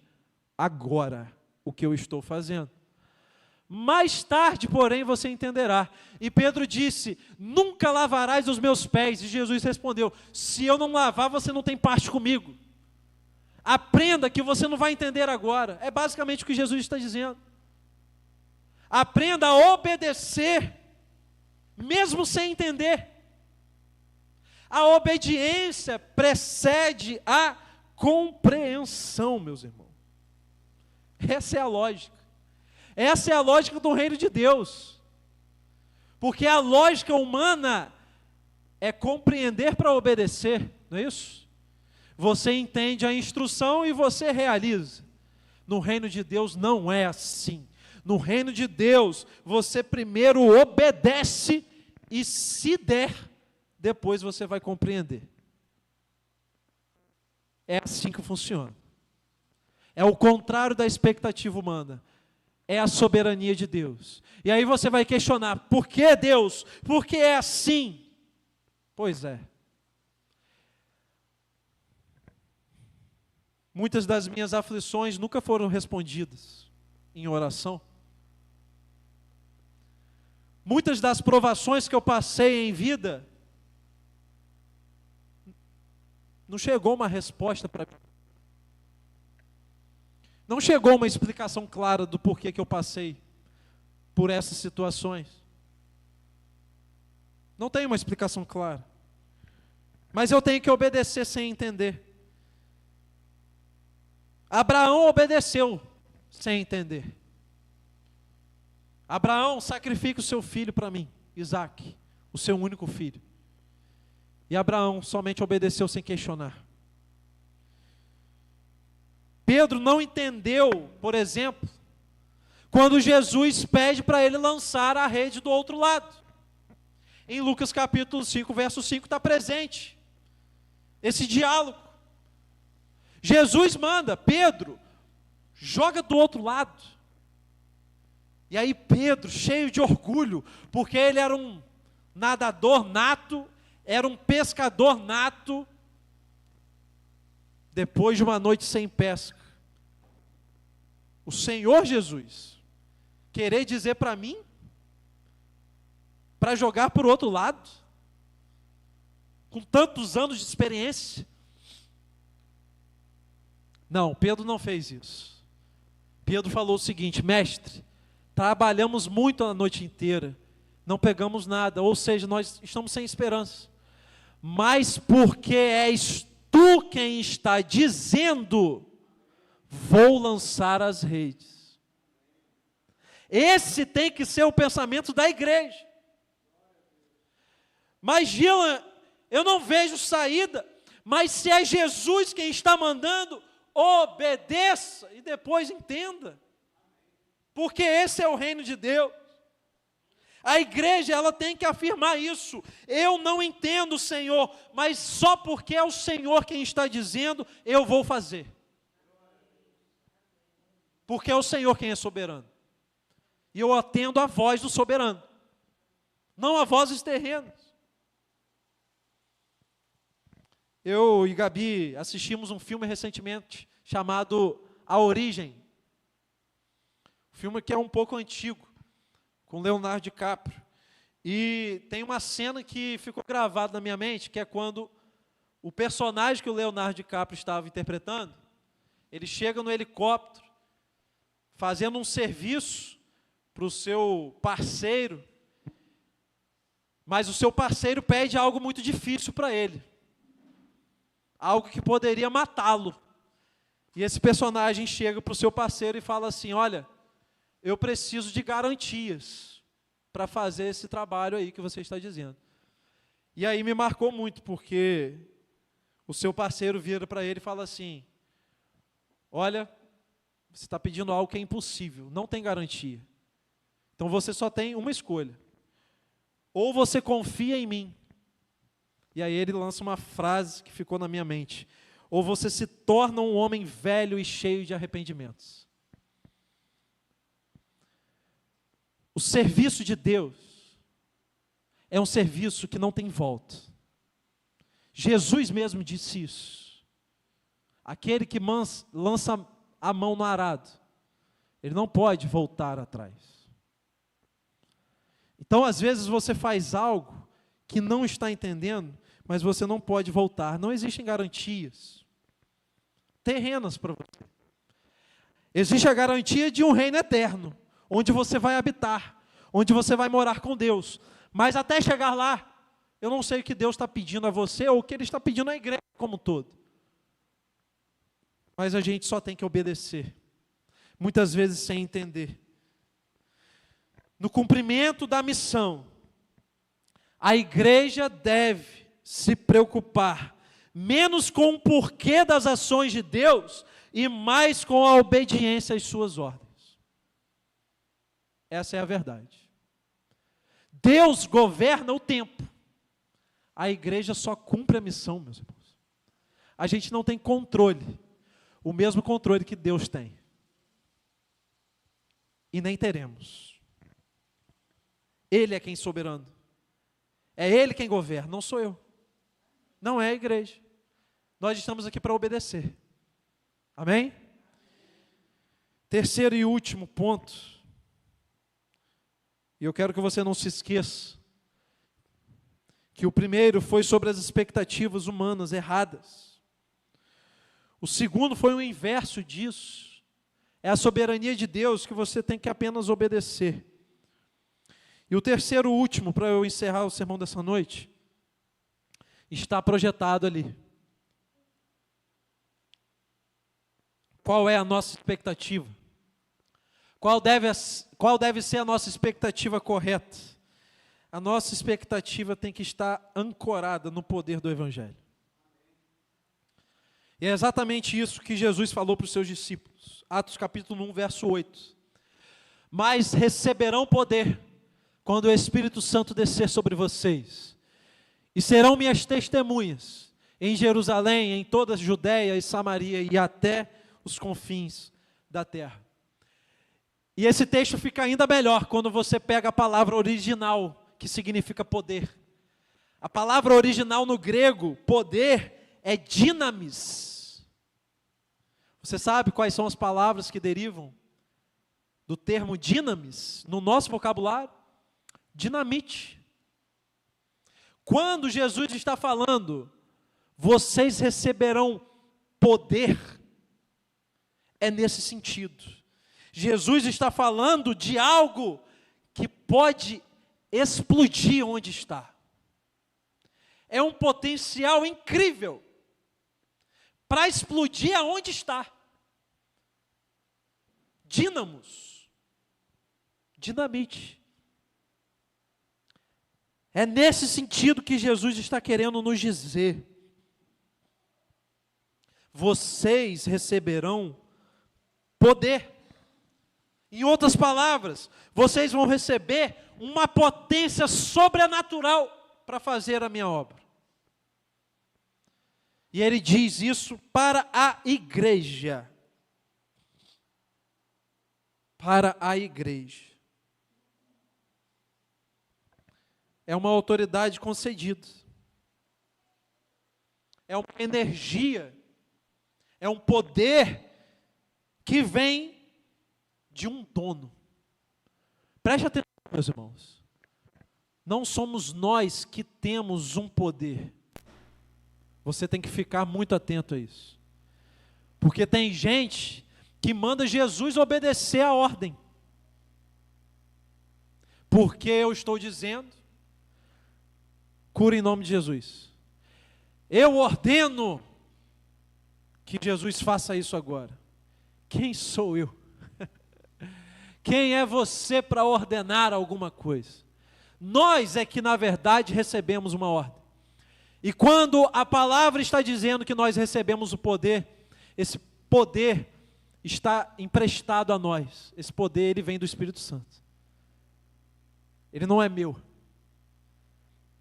agora o que eu estou fazendo. Mais tarde, porém, você entenderá. E Pedro disse: nunca lavarás os meus pés. E Jesus respondeu: se eu não lavar, você não tem parte comigo. Aprenda que você não vai entender agora. É basicamente o que Jesus está dizendo. Aprenda a obedecer, mesmo sem entender. A obediência precede a compreensão, meus irmãos. Essa é a lógica. Essa é a lógica do reino de Deus. Porque a lógica humana é compreender para obedecer, não é isso? Você entende a instrução e você realiza. No reino de Deus não é assim. No reino de Deus, você primeiro obedece e, se der, depois você vai compreender. É assim que funciona. É o contrário da expectativa humana. É a soberania de Deus. E aí você vai questionar: por que Deus? Por que é assim? Pois é. Muitas das minhas aflições nunca foram respondidas em oração. Muitas das provações que eu passei em vida, não chegou uma resposta para mim. Não chegou uma explicação clara do porquê que eu passei por essas situações. Não tem uma explicação clara. Mas eu tenho que obedecer sem entender. Abraão obedeceu sem entender. Abraão, sacrifica o seu filho para mim, Isaque, o seu único filho. E Abraão somente obedeceu sem questionar. Pedro não entendeu, por exemplo, quando Jesus pede para ele lançar a rede do outro lado. Em Lucas capítulo 5, verso 5 está presente esse diálogo. Jesus manda: Pedro, joga do outro lado. E aí Pedro, cheio de orgulho, porque ele era um nadador nato, era um pescador nato, depois de uma noite sem pesca, o Senhor Jesus querer dizer para mim, para jogar para o outro lado, com tantos anos de experiência? Não, Pedro não fez isso. Pedro falou o seguinte: mestre, trabalhamos muito a noite inteira, não pegamos nada, ou seja, nós estamos sem esperança. Mas porque és tu quem está dizendo, vou lançar as redes. Esse tem que ser o pensamento da igreja. Mas Gila, eu não vejo saída. Mas se é Jesus quem está mandando, obedeça e depois entenda. Porque esse é o reino de Deus. A igreja, ela tem que afirmar isso. Eu não entendo, Senhor, mas só porque é o Senhor quem está dizendo, eu vou fazer. Porque é o Senhor quem é soberano. E eu atendo a voz do soberano, não a vozes terrenas. Eu e Gabi assistimos um filme recentemente chamado A Origem. Um filme que é um pouco antigo, com Leonardo DiCaprio. E tem uma cena que ficou gravada na minha mente, que é quando o personagem que o Leonardo DiCaprio estava interpretando, ele chega no helicóptero, fazendo um serviço para o seu parceiro, mas o seu parceiro pede algo muito difícil para ele, algo que poderia matá-lo. E esse personagem chega para o seu parceiro e fala assim: olha, eu preciso de garantias para fazer esse trabalho aí que você está dizendo. E aí me marcou muito, porque o seu parceiro vira para ele e fala assim: olha, você está pedindo algo que é impossível, não tem garantia. Então você só tem uma escolha: ou você confia em mim. E aí ele lança uma frase que ficou na minha mente: ou você se torna um homem velho e cheio de arrependimentos. O serviço de Deus é um serviço que não tem volta. Jesus mesmo disse isso. Aquele que lança a mão no arado, ele não pode voltar atrás. Então, às vezes você faz algo que não está entendendo, mas você não pode voltar. Não existem garantias terrenas para você. Existe a garantia de um reino eterno, onde você vai habitar, onde você vai morar com Deus. Mas até chegar lá, eu não sei o que Deus está pedindo a você, ou o que Ele está pedindo à igreja como um todo. Mas a gente só tem que obedecer, muitas vezes sem entender. No cumprimento da missão, a igreja deve se preocupar menos com o porquê das ações de Deus e mais com a obediência às suas ordens. Essa é a verdade. Deus governa o tempo. A igreja só cumpre a missão, meus irmãos. A gente não tem controle, o mesmo controle que Deus tem. E nem teremos. Ele é quem é soberano. É Ele quem governa, não sou eu. Não é a igreja. Nós estamos aqui para obedecer. Amém? Terceiro e último ponto. E eu quero que você não se esqueça que o primeiro foi sobre as expectativas humanas erradas. O segundo foi o inverso disso. É a soberania de Deus que você tem que apenas obedecer. E o terceiro e último, para eu encerrar o sermão dessa noite, está projetado ali. Qual é a nossa expectativa? Qual deve ser a nossa expectativa correta? A nossa expectativa tem que estar ancorada no poder do Evangelho. E é exatamente isso que Jesus falou para os seus discípulos. Atos capítulo 1, verso 8. Mas receberão poder quando o Espírito Santo descer sobre vocês. E serão minhas testemunhas em Jerusalém, em toda a Judéia e Samaria e até os confins da terra. E esse texto fica ainda melhor quando você pega a palavra original, que significa poder. A palavra original no grego, poder, é dinamis. Você sabe quais são as palavras que derivam do termo dinamis no nosso vocabulário? Dinamite. Quando Jesus está falando, vocês receberão poder, é nesse sentido. Jesus está falando de algo que pode explodir onde está. É um potencial incrível para explodir aonde está. Dínamos, dinamite. É nesse sentido que Jesus está querendo nos dizer. Vocês receberão poder. Em outras palavras, vocês vão receber uma potência sobrenatural para fazer a minha obra. E ele diz isso para a igreja. Para a igreja. É uma autoridade concedida. É uma energia. É um poder que vem de um dono. Preste atenção, meus irmãos. não somos nós que temos um poder. Você tem que ficar muito atento a isso. Porque tem gente que manda Jesus obedecer a ordem. Porque eu estou dizendo, cura em nome de Jesus. Eu ordeno que Jesus faça isso agora. Quem sou eu? Quem é você para ordenar alguma coisa? Nós é que na verdade recebemos uma ordem. E quando a palavra está dizendo que nós recebemos o poder, esse poder está emprestado a nós. Esse poder, ele vem do Espírito Santo. Ele não é meu.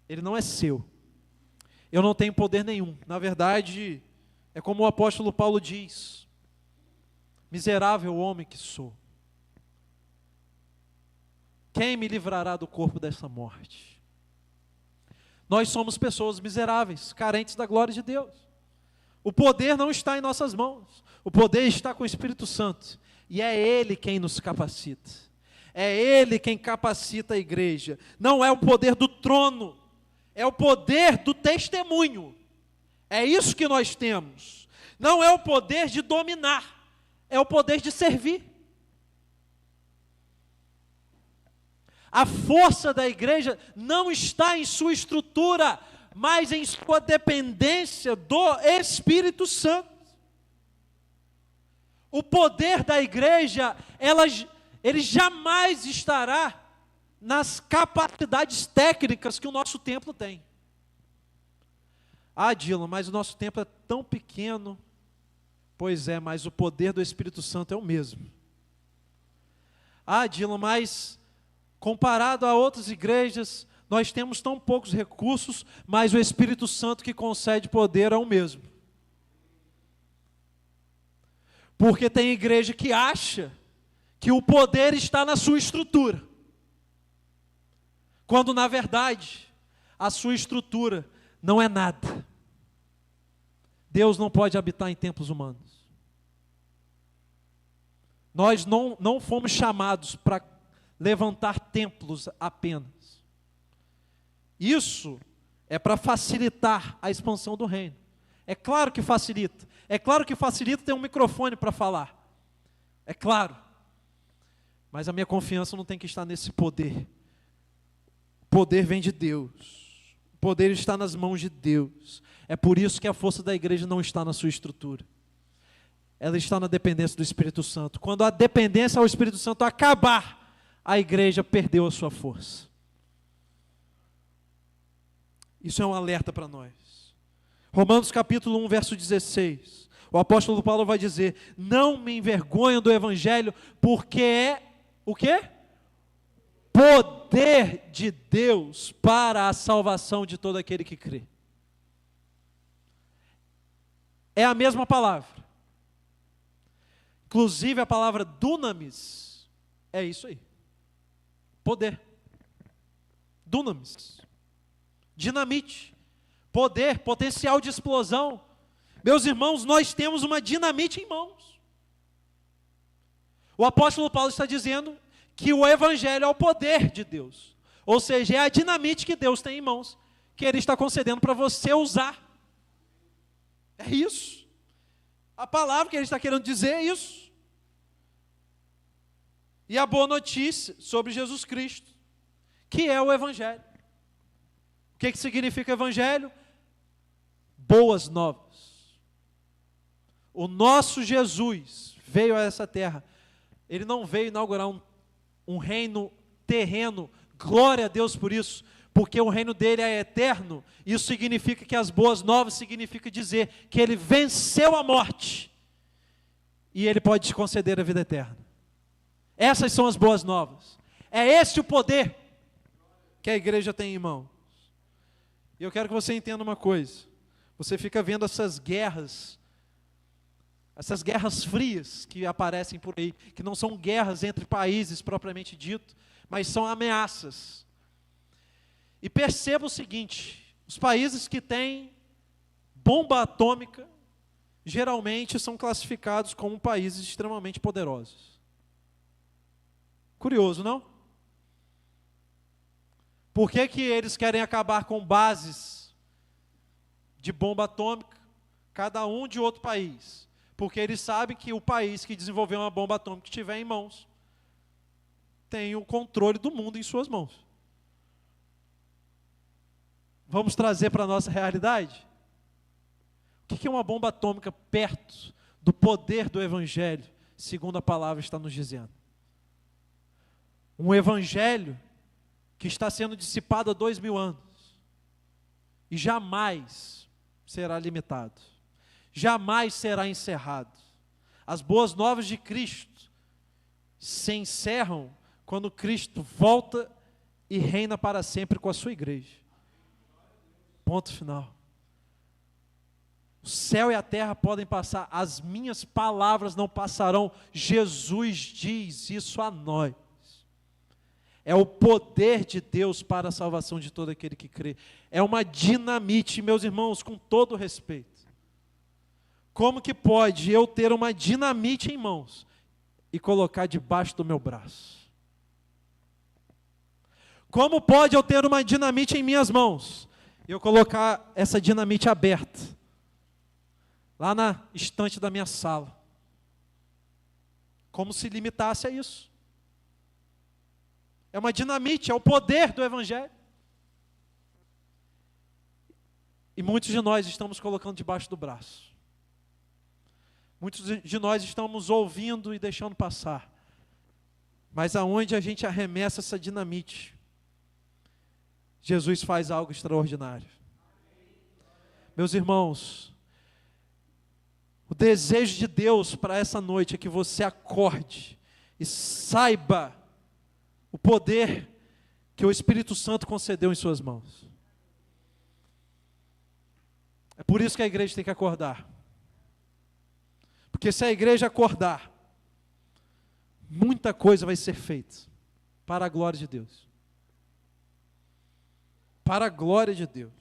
Ele não é seu. Eu não tenho poder nenhum. Na verdade, é como o apóstolo Paulo diz: miserável homem que sou. Quem me livrará do corpo dessa morte? Nós somos pessoas miseráveis, carentes da glória de Deus. O poder não está em nossas mãos. O poder está com o Espírito Santo. E é Ele quem nos capacita. É Ele quem capacita a igreja. Não é o poder do trono. É o poder do testemunho. É isso que nós temos. Não é o poder de dominar. É o poder de servir. A força da igreja não está em sua estrutura, mas em sua dependência do Espírito Santo. O poder da igreja, ele jamais estará nas capacidades técnicas que o nosso templo tem. Ah, Dylan, mas o nosso templo é tão pequeno. Pois é, mas o poder do Espírito Santo é o mesmo. Ah, Dylan, mas comparado a outras igrejas, nós temos tão poucos recursos, mas o Espírito Santo que concede poder é o mesmo. Porque tem igreja que acha que o poder está na sua estrutura, quando na verdade a sua estrutura não é nada. Deus não pode habitar em templos humanos. Nós não fomos chamados para levantar templos apenas. Isso é para facilitar a expansão do reino. É claro que facilita. É claro que facilita ter um microfone para falar. É claro. Mas a minha confiança não tem que estar nesse poder. O poder vem de Deus. O poder está nas mãos de Deus. É por isso que a força da igreja não está na sua estrutura. Ela está na dependência do Espírito Santo. Quando a dependência ao Espírito Santo acabar, a igreja perdeu a sua força. Isso é um alerta para nós. Romanos capítulo 1, verso 16. O apóstolo Paulo vai dizer: não me envergonho do evangelho, porque é o quê? Poder de Deus para a salvação de todo aquele que crê. É a mesma palavra. Inclusive a palavra dunamis é isso aí. Poder. Dunamis. Dinamite. Poder, potencial de explosão. Meus irmãos, nós temos uma dinamite em mãos. O apóstolo Paulo está dizendo que o evangelho é o poder de Deus. Ou seja, é a dinamite que Deus tem em mãos, que Ele está concedendo para você usar. É isso. A palavra que Ele está querendo dizer é isso. E a boa notícia sobre Jesus Cristo, que é o evangelho. O que significa evangelho? Boas novas. O nosso Jesus veio a essa terra. Ele não veio inaugurar um reino terreno. Glória a Deus por isso. Porque o reino dele é eterno. Isso significa que as boas novas significa dizer que ele venceu a morte. E ele pode te conceder a vida eterna. Essas são as boas novas. É esse o poder que a igreja tem em mãos. E eu quero que você entenda uma coisa. Você fica vendo essas guerras frias que aparecem por aí, que não são guerras entre países propriamente dito, mas são ameaças. E perceba o seguinte: os países que têm bomba atômica, geralmente são classificados como países extremamente poderosos. Curioso, não? Por que que eles querem acabar com bases de bomba atômica, cada um de outro país? Porque eles sabem que o país que desenvolveu uma bomba atômica que tiver em mãos, tem o controle do mundo em suas mãos. Vamos trazer para a nossa realidade? O que é uma bomba atômica perto do poder do Evangelho, segundo a palavra está nos dizendo? Um Evangelho que está sendo dissipado há 2000 anos e jamais será limitado, jamais será encerrado. As boas novas de Cristo se encerram quando Cristo volta e reina para sempre com a sua igreja. Ponto final. O céu e a terra podem passar, as minhas palavras não passarão. Jesus diz isso a nós. É o poder de Deus para a salvação de todo aquele que crê. É uma dinamite, meus irmãos, com todo respeito. Como que pode eu ter uma dinamite em mãos e colocar debaixo do meu braço? Como pode eu ter uma dinamite em minhas mãos e eu colocar essa dinamite aberta, lá na estante da minha sala? Como se limitasse a isso? É uma dinamite, é o poder do Evangelho. E muitos de nós estamos colocando debaixo do braço. Muitos de nós estamos ouvindo e deixando passar. Mas aonde a gente arremessa essa dinamite, Jesus faz algo extraordinário. Meus irmãos, o desejo de Deus para essa noite é que você acorde e saiba o poder que o Espírito Santo concedeu em suas mãos. É por isso que a igreja tem que acordar. Porque se a igreja acordar, muita coisa vai ser feita para a glória de Deus. Para a glória de Deus.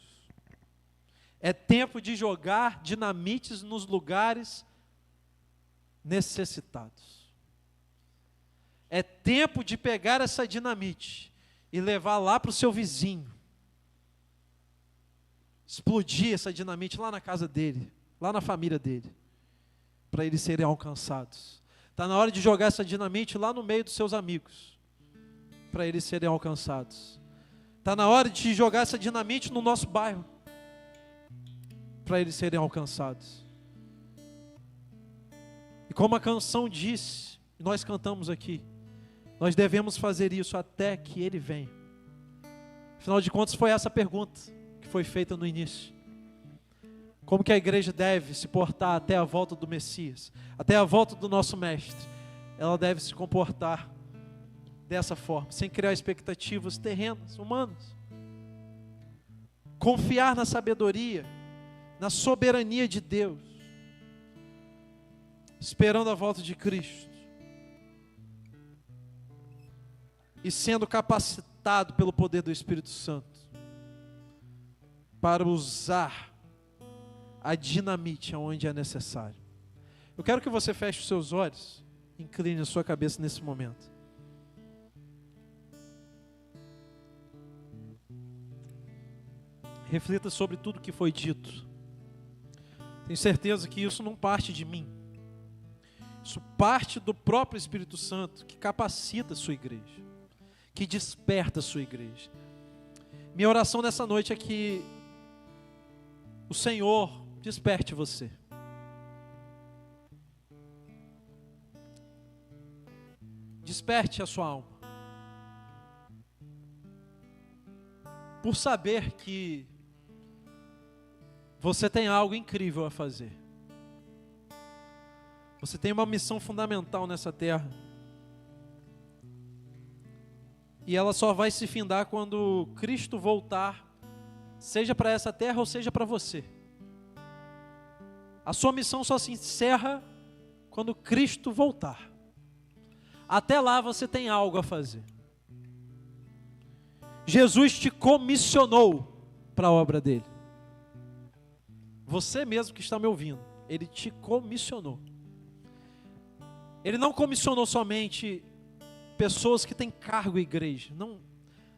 É tempo de jogar dinamites nos lugares necessitados. É tempo de pegar essa dinamite e levar lá para o seu vizinho. Explodir essa dinamite lá na casa dele, lá na família dele, para eles serem alcançados. Está na hora de jogar essa dinamite lá no meio dos seus amigos, para eles serem alcançados. Está na hora de jogar essa dinamite no nosso bairro, para eles serem alcançados. E como a canção diz, nós cantamos aqui, nós devemos fazer isso até que Ele venha. Afinal de contas, foi essa pergunta que foi feita no início. Como que a igreja deve se portar até a volta do Messias, até a volta do nosso Mestre? Ela deve se comportar dessa forma, sem criar expectativas terrenas, humanas. Confiar na sabedoria, na soberania de Deus, esperando a volta de Cristo. E sendo capacitado pelo poder do Espírito Santo para usar a dinamite aonde é necessário. Eu quero que você feche os seus olhos, incline a sua cabeça nesse momento. Reflita sobre tudo que foi dito. Tenho certeza que isso não parte de mim. Isso parte do próprio Espírito Santo, que capacita a sua igreja, que desperta a sua igreja. Minha oração nessa noite é que o Senhor desperte você. Desperte a sua alma. Por saber que você tem algo incrível a fazer. Você tem uma missão fundamental nessa terra. E ela só vai se findar quando Cristo voltar, seja para essa terra ou seja para você. A sua missão só se encerra quando Cristo voltar. Até lá você tem algo a fazer. Jesus te comissionou para a obra dele. Você mesmo que está me ouvindo, ele te comissionou. Ele não comissionou somente pessoas que têm cargo em igreja.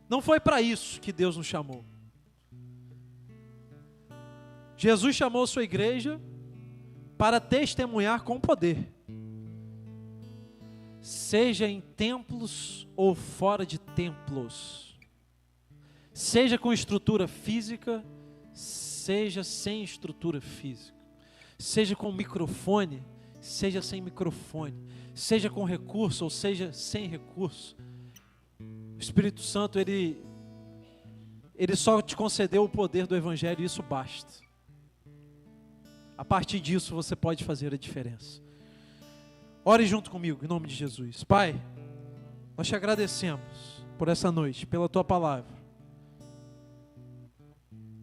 Não foi para isso que Deus nos chamou. Jesus chamou sua igreja para testemunhar com poder. Seja em templos ou fora de templos. Seja com estrutura física, seja sem estrutura física. Seja com microfone, seja sem microfone. Seja com recurso ou seja sem recurso. O Espírito Santo, Ele só te concedeu o poder do Evangelho e isso basta. A partir disso você pode fazer a diferença. Ore junto comigo, em nome de Jesus. Pai, nós te agradecemos por essa noite, pela Tua palavra.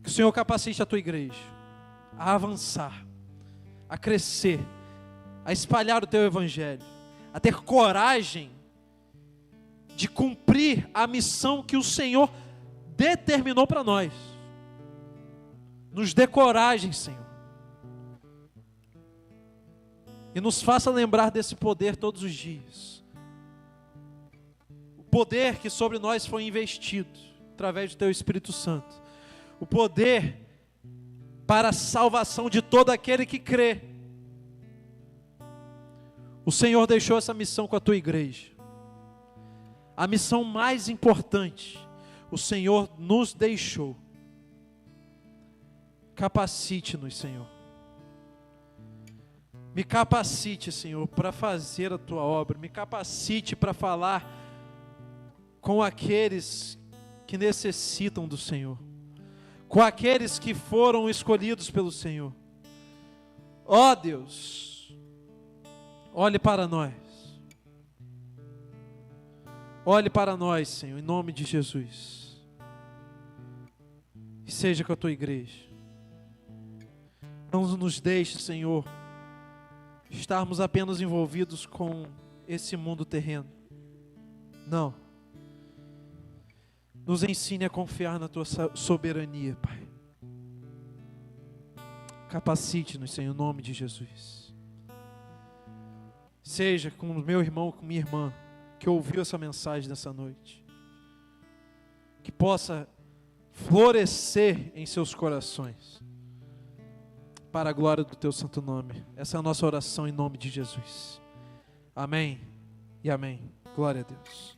Que o Senhor capacite a Tua igreja a avançar, a crescer, a espalhar o Teu Evangelho, a ter coragem de cumprir a missão que o Senhor determinou para nós. Nos dê coragem, Senhor. E nos faça lembrar desse poder todos os dias. O poder que sobre nós foi investido através do Teu Espírito Santo. O poder para a salvação de todo aquele que crê. O Senhor deixou essa missão com a Tua igreja. A missão mais importante, o Senhor nos deixou. Capacite-nos, Senhor. Me capacite, Senhor, para fazer a Tua obra. Me capacite para falar com aqueles que necessitam do Senhor. Com aqueles que foram escolhidos pelo Senhor. Ó Deus, olhe para nós. Olhe para nós, Senhor, em nome de Jesus. E seja com a Tua igreja. Não nos deixe, Senhor, estarmos apenas envolvidos com esse mundo terreno. Não. Nos ensine a confiar na Tua soberania, Pai. Capacite-nos, Senhor, em nome de Jesus. Seja com o meu irmão, com minha irmã, que ouviu essa mensagem nessa noite. Que possa florescer em seus corações. Para a glória do Teu santo nome. Essa é a nossa oração em nome de Jesus. Amém e amém. Glória a Deus.